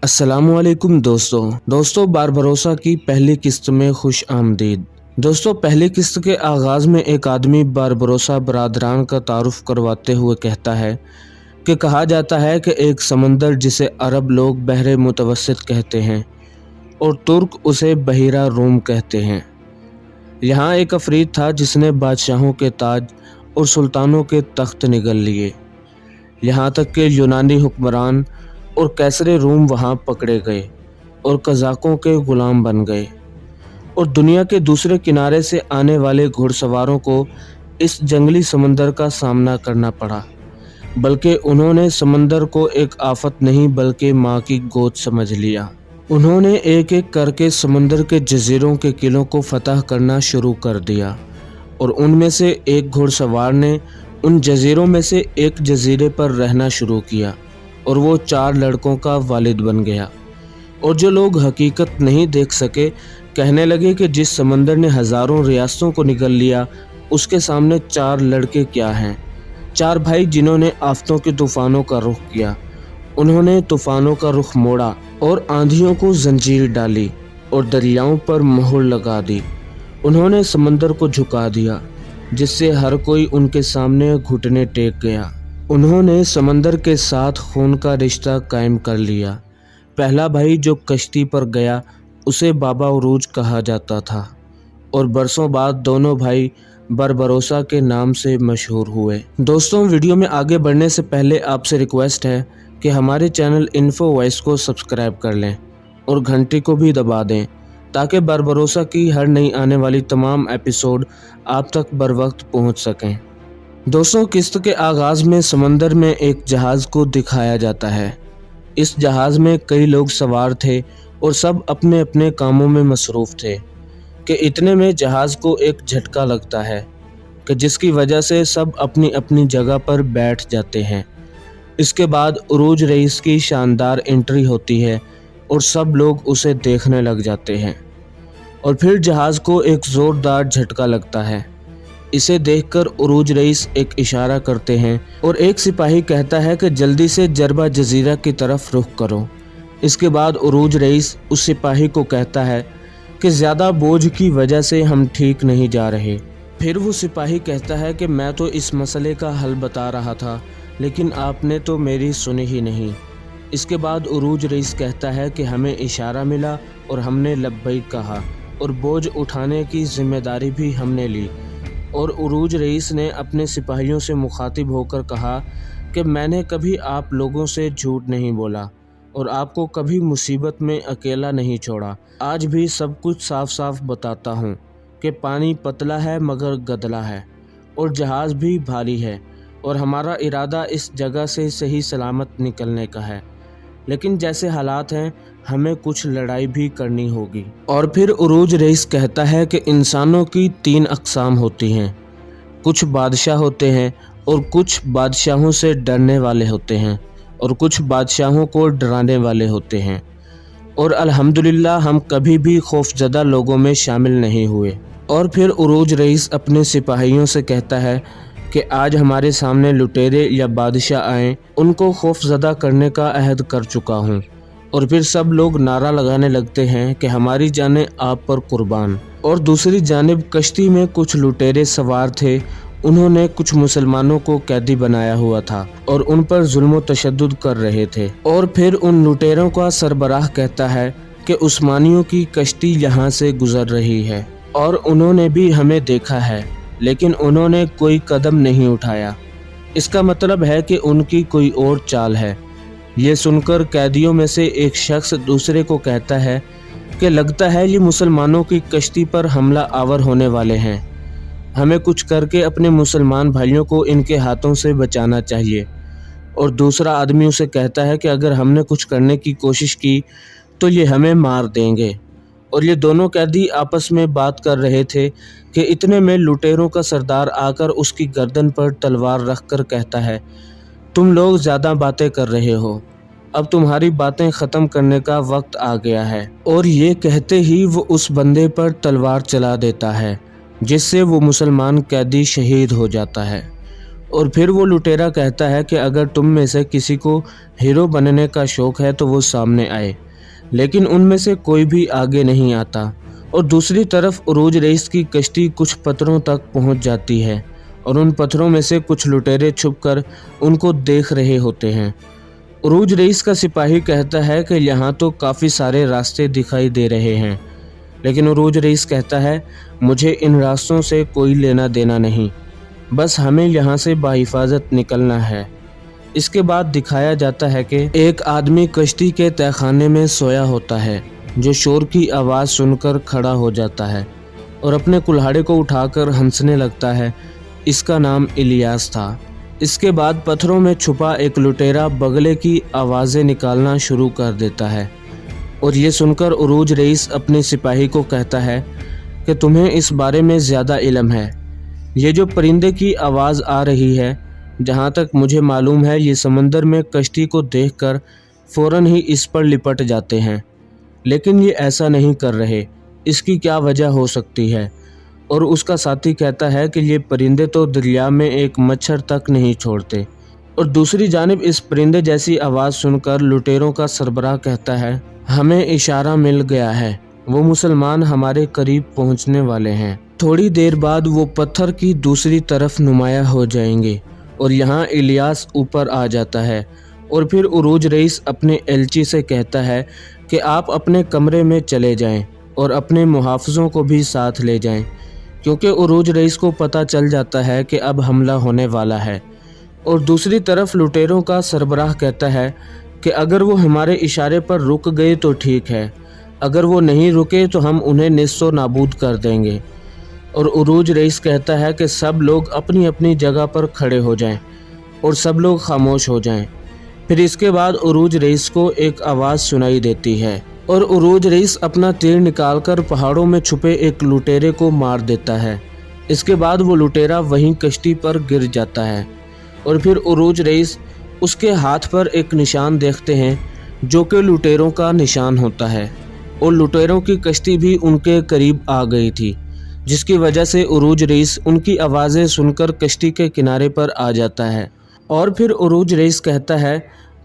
अस्सलाम वालेकुम दोस्तों बारबरोसा की पहली किस्त में खुश आमदीद। दोस्तों, पहली किस्त के आगाज़ में एक आदमी बारबरोसा बरादरान का तारुफ करवाते हुए कहता है कि कहा जाता है कि एक समंदर जिसे अरब लोग बहरे मुतवस्सित कहते हैं और तुर्क उसे बहिरा रूम कहते हैं, यहाँ एक अफरीद था जिसने बादशाहों के ताज और सुल्तानों के तख्त निगल लिए। यहाँ तक कि यूनानी हुक्मरान और कैसरे रूम वहाँ पकड़े गए और कज़ाकों के ग़ुलाम बन गए, और दुनिया के दूसरे किनारे से आने वाले घुड़सवारों को इस जंगली समंदर का सामना करना पड़ा। बल्कि उन्होंने समंदर को एक आफत नहीं बल्कि माँ की गोद समझ लिया। उन्होंने एक एक करके समंदर के जजीरों के किलों को फतह करना शुरू कर दिया, और उनमें से एक घुड़सवार ने उन जजीरों में से एक जजीरे पर रहना शुरू किया, और वो 4 लड़कों का वालिद बन गया। और जो लोग हकीकत नहीं देख सके कहने लगे कि जिस समंदर ने हज़ारों रियासतों को निगल लिया उसके सामने 4 लड़के क्या हैं। 4 भाई जिन्होंने आफतों के तूफ़ानों का रुख किया। उन्होंने तूफ़ानों का रुख मोड़ा और आंधियों को जंजीर डाली और दरियाओं पर मोहर लगा दी। उन्होंने समंदर को झुका दिया जिससे हर कोई उनके सामने घुटने टेक गया। उन्होंने समंदर के साथ खून का रिश्ता कायम कर लिया। पहला भाई जो कश्ती पर गया उसे बाबा उरूज कहा जाता था, और बरसों बाद दोनों भाई बारबरोसा के नाम से मशहूर हुए। दोस्तों, वीडियो में आगे बढ़ने से पहले आपसे रिक्वेस्ट है कि हमारे चैनल इन्फो वॉइस को सब्सक्राइब कर लें और घंटी को भी दबा दें ताकि बारबरोसा की हर नई आने वाली तमाम एपिसोड आप तक बर वक्त पहुँच सकें। दोस्तों, किस्त के आगाज़ में समंदर में एक जहाज़ को दिखाया जाता है। इस जहाज़ में कई लोग सवार थे और सब अपने अपने कामों में मसरूफ़ थे कि इतने में जहाज़ को एक झटका लगता है कि जिसकी वजह से सब अपनी अपनी जगह पर बैठ जाते हैं। इसके बाद उरूज रईस की शानदार एंट्री होती है और सब लोग उसे देखने लग जाते हैं, और फिर जहाज़ को एक ज़ोरदार झटका लगता है। इसे देखकर उरूज रईस एक इशारा करते हैं और एक सिपाही कहता है कि जल्दी से जरबा जजीरा की तरफ रुख करो। इसके बाद उरूज रईस उस सिपाही को कहता है कि ज़्यादा बोझ की वजह से हम ठीक नहीं जा रहे। फिर वो सिपाही कहता है कि मैं तो इस मसले का हल बता रहा था लेकिन आपने तो मेरी सुनी ही नहीं। इसके बाद उरूज रईस कहता है कि हमें इशारा मिला और हमने लब्बैक कहा और बोझ उठाने की जिम्मेदारी भी हमने ली। और उरूज रईस ने अपने सिपाहियों से मुखातिब होकर कहा कि मैंने कभी आप लोगों से झूठ नहीं बोला और आपको कभी मुसीबत में अकेला नहीं छोड़ा। आज भी सब कुछ साफ साफ बताता हूँ कि पानी पतला है मगर गदला है, और जहाज़ भी भारी है, और हमारा इरादा इस जगह से सही सलामत निकलने का है, लेकिन जैसे हालात हैं हमें कुछ लड़ाई भी करनी होगी। और फिर उरूज रईस कहता है कि इंसानों की 3 अक़साम होती हैं, कुछ बादशाह होते हैं और कुछ बादशाहों से डरने वाले होते हैं और कुछ बादशाहों को डराने वाले होते हैं, और अल्हम्दुलिल्लाह हम कभी भी खौफजदा लोगों में शामिल नहीं हुए। और फिर उरूज रईस अपने सिपाहियों से कहता है कि आज हमारे सामने लुटेरे या बादशाह आएँ उनको खौफजदा करने का अहद कर चुका हूँ। और फिर सब लोग नारा लगाने लगते हैं कि हमारी जानें आप पर कुर्बान। और दूसरी जानिब कश्ती में कुछ लुटेरे सवार थे, उन्होंने कुछ मुसलमानों को कैदी बनाया हुआ था और उन पर जुल्म तशद्दुद कर रहे थे। और फिर उन लुटेरों का सरबराह कहता है कि उस्मानियों की कश्ती यहाँ से गुजर रही है और उन्होंने भी हमें देखा है, लेकिन उन्होंने कोई कदम नहीं उठाया। इसका मतलब है कि उनकी कोई और चाल है। ये सुनकर कैदियों में से एक शख्स दूसरे को कहता है कि लगता है ये मुसलमानों की कश्ती पर हमला आवर होने वाले हैं, हमें कुछ करके अपने मुसलमान भाइयों को इनके हाथों से बचाना चाहिए। और दूसरा आदमी उसे कहता है कि अगर हमने कुछ करने की कोशिश की तो ये हमें मार देंगे। और ये दोनों कैदी आपस में बात कर रहे थे कि इतने में लुटेरों का सरदार आकर उसकी गर्दन पर तलवार रखकर कहता है, तुम लोग ज़्यादा बातें कर रहे हो, अब तुम्हारी बातें ख़त्म करने का वक्त आ गया है। और ये कहते ही वो उस बंदे पर तलवार चला देता है जिससे वो मुसलमान कैदी शहीद हो जाता है। और फिर वो लुटेरा कहता है कि अगर तुम में से किसी को हीरो बनने का शौक है तो वो सामने आए, लेकिन उनमें से कोई भी आगे नहीं आता। और दूसरी तरफ उरूज रईस की कश्ती कुछ पत्थरों तक पहुंच जाती है और उन पत्थरों में से कुछ लुटेरे छुपकर उनको देख रहे होते हैं। उरूज रईस का सिपाही कहता है कि यहाँ तो काफ़ी सारे रास्ते दिखाई दे रहे हैं, लेकिन उरूज रईस कहता है मुझे इन रास्तों से कोई लेना देना नहीं, बस हमें यहाँ से बाहिफाजत निकलना है। इसके बाद दिखाया जाता है कि एक आदमी कश्ती के तहखाने में सोया होता है, जो शोर की आवाज़ सुनकर खड़ा हो जाता है और अपने कुल्हाड़े को उठाकर हंसने लगता है। इसका नाम इलियास था। इसके बाद पत्थरों में छुपा एक लुटेरा बगले की आवाज़ें निकालना शुरू कर देता है और ये सुनकर उरूज रईस अपने सिपाही को कहता है कि तुम्हें इस बारे में ज़्यादा इल्म है। ये जो परिंदे की आवाज़ आ रही है, जहाँ तक मुझे मालूम है ये समंदर में कश्ती को देखकर फ़ौरन ही इस पर लिपट जाते हैं, लेकिन ये ऐसा नहीं कर रहे। इसकी क्या वजह हो सकती है? और उसका साथी कहता है कि ये परिंदे तो दरिया में एक मच्छर तक नहीं छोड़ते। और दूसरी जानिब इस परिंदे जैसी आवाज़ सुनकर लुटेरों का सरबराह कहता है हमें इशारा मिल गया है, वो मुसलमान हमारे करीब पहुंचने वाले हैं। थोड़ी देर बाद वो पत्थर की दूसरी तरफ नुमाया हो जाएंगे और यहाँ इलियास ऊपर आ जाता है। और फिर उरूज रईस अपने एलची से कहता है कि आप अपने कमरे में चले जाएं और अपने मुहाफ़िज़ों को भी साथ ले जाएं, क्योंकि उरूज रईस को पता चल जाता है कि अब हमला होने वाला है। और दूसरी तरफ लुटेरों का सरबराह कहता है कि अगर वो हमारे इशारे पर रुक गए तो ठीक है, अगर वो नहीं रुके तो हम उन्हें निस्सो नाबूद कर देंगे। और उरूज रईस कहता है कि सब लोग अपनी अपनी जगह पर खड़े हो जाएं और सब लोग खामोश हो जाएं। फिर इसके बाद उरूज रईस को एक आवाज़ सुनाई देती है और उरूज रईस अपना तीर निकालकर पहाड़ों में छुपे एक लुटेरे को मार देता है। इसके बाद वो लुटेरा वहीं कश्ती पर गिर जाता है और फिर उरूज रईस उसके हाथ पर एक निशान देखते हैं, जो कि लुटेरों का निशान होता है। और लुटेरों की कश्ती भी उनके करीब आ गई थी, जिसकी वजह से उरूज रईस उनकी आवाज़ें सुनकर कश्ती के किनारे पर आ जाता है। और फिर उरूज रईस कहता है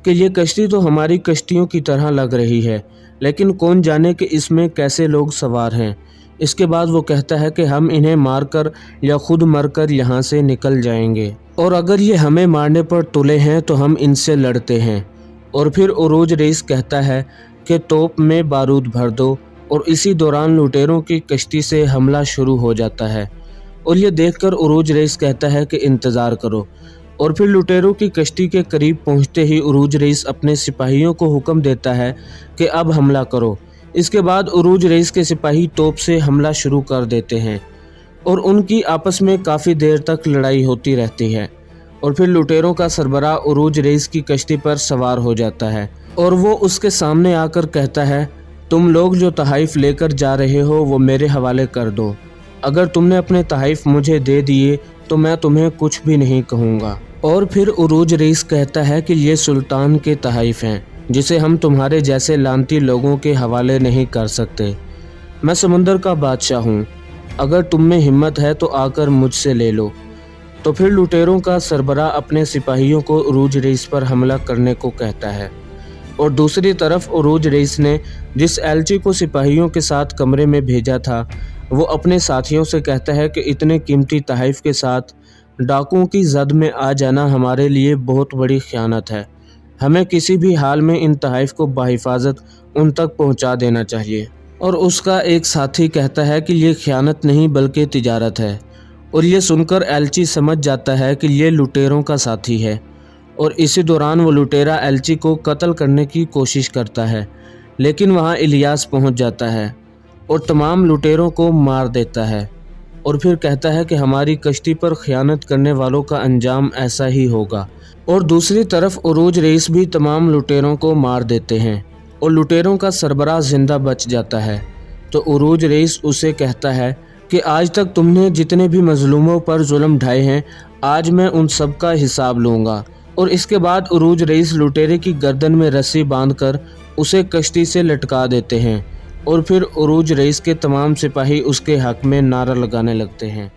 कि ये कश्ती तो हमारी कश्तियों की तरह लग रही है, लेकिन कौन जाने कि इसमें कैसे लोग सवार हैं। इसके बाद वो कहता है कि हम इन्हें मारकर या खुद मरकर यहाँ से निकल जाएंगे, और अगर ये हमें मारने पर तुले हैं तो हम इनसे लड़ते हैं। और फिर उरूज रईस कहता है कि तोप में बारूद भर दो, और इसी दौरान लुटेरों की कश्ती से हमला शुरू हो जाता है। और ये देखकर उरूज रईस कहता है कि इंतज़ार करो। और फिर लुटेरों की कश्ती के करीब पहुंचते ही उरूज रईस अपने सिपाहियों को हुक्म देता है कि अब हमला करो। इसके बाद उरूज रईस के सिपाही तोप से हमला शुरू कर देते हैं और उनकी आपस में काफ़ी देर तक लड़ाई होती रहती है। और फिर लुटेरों का सरबराह उरूज रईस की कश्ती पर सवार हो जाता है और वो उसके सामने आकर कहता है तुम लोग जो तहाइफ लेकर जा रहे हो वो मेरे हवाले कर दो। अगर तुमने अपने तहाइफ मुझे दे दिए तो मैं तुम्हें कुछ भी नहीं कहूँगा। और फिर उरूज रईस कहता है कि ये सुल्तान के तहाइफ हैं, जिसे हम तुम्हारे जैसे लानती लोगों के हवाले नहीं कर सकते। मैं समुंदर का बादशाह हूँ, अगर तुम में हिम्मत है तो आकर मुझसे ले लो। तो फिर लुटेरों का सरबराह अपने सिपाहियों को उरूज रईस पर हमला करने को कहता है। और दूसरी तरफ उरूज रईस ने जिस एलची को सिपाहियों के साथ कमरे में भेजा था, वो अपने साथियों से कहता है कि इतने कीमती तहाइफ के साथ डाकुओं की जद में आ जाना हमारे लिए बहुत बड़ी ख़यानत है। हमें किसी भी हाल में इन तहाइफ को बाहिफाजत उन तक पहुंचा देना चाहिए। और उसका एक साथी कहता है कि ये ख़यानत नहीं बल्कि तिजारत है। और ये सुनकर एलची समझ जाता है कि ये लुटेरों का साथी है, और इसी दौरान वो लुटेरा एलची को कत्ल करने की कोशिश करता है, लेकिन वहाँ इलियास पहुँच जाता है और तमाम लुटेरों को मार देता है। और फिर कहता है कि हमारी कश्ती पर ख़यानत करने वालों का अंजाम ऐसा ही होगा। और दूसरी तरफ उरूज रईस भी तमाम लुटेरों को मार देते हैं और लुटेरों का सरबराह ज़िंदा बच जाता है। तो उरूज रईस उसे कहता है कि आज तक तुमने जितने भी मज़लूमों पर जुल्म ढाए हैं, आज मैं उन सब का हिसाब लूँगा। और इसके बाद उरूज रईस लुटेरे की गर्दन में रस्सी बांधकर उसे कश्ती से लटका देते हैं और फिर उरूज रईस के तमाम सिपाही उसके हक़ में नारा लगाने लगते हैं।